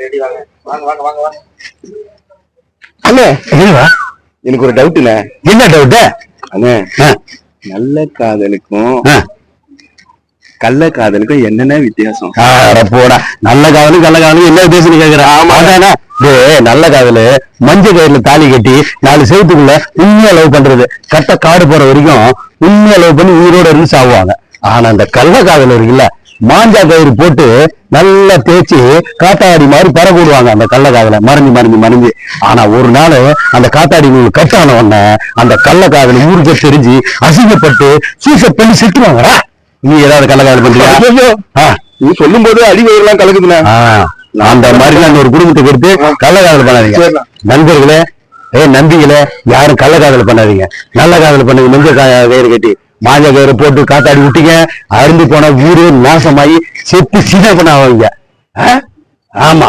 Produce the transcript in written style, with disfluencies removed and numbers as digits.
Ready வாங்க வாங்க வாங்க வாங்க வாங்க. அண்ணே எனக்கு ஒரு டவுட்டுண்ணே. என்ன டவுட்டு அண்ணே? நல்ல காதலுக்கும் கள்ள காதலுக்கும் என்னென்ன வித்தியாசம்? போடா, நல்ல காதலும் கள்ள காதலும் என்ன வித்தியாசம் கேக்குறேன். ஆமா, நல்ல காதலு மஞ்ச கயிறுல தாலி கட்டி 4 செவத்துக்குள்ள உண்மையா லவ் பண்றது, கட்ட காடு போற வரைக்கும் உண்மையா லவ் பண்ணி உயிரோட இருந்து சாவுவாங்க. ஆனா அந்த கள்ள காதல் இருக்குல்ல, மாஞ்சா கயிறு போட்டு நல்லா தேய்ச்சி காத்தாடி மாதிரி பற போடுவாங்க அந்த கள்ள காதலை மறைஞ்சு மறைஞ்சு மறைஞ்சு. ஆனா ஒரு நாள் அந்த காத்தாடி நூல் கட்டான உடனே அந்த கள்ள காதல் ஊருக்கு தெரிஞ்சு அசிங்கப்பட்டு சூசைட் பண்ணி செத்துவாங்கடா. நீ ஏதாவது கள்ள காதல் பண்றியா? நீ சொல்லும் போது அடிவெல்லாம் கலக்குதுண்ணா. அந்த மாதிரி அந்த ஒரு குடும்பத்துக்கு எடுத்து கள்ள காதல் பண்ணாதீங்க நண்பர்களே. நம்பிகளே, யாரும் கள்ள காதல் பண்ணாதீங்க, நல்ல காதல் பண்ணுங்க. நெஞ்ச கயிறு கட்டி மாஞ்ச கயிறு போட்டு காத்தாடி விட்டீங்க, அருந்து போன ஊரு நாசமாயி செத்து சீனா பண்ண ஆவாங்க. ஆமா.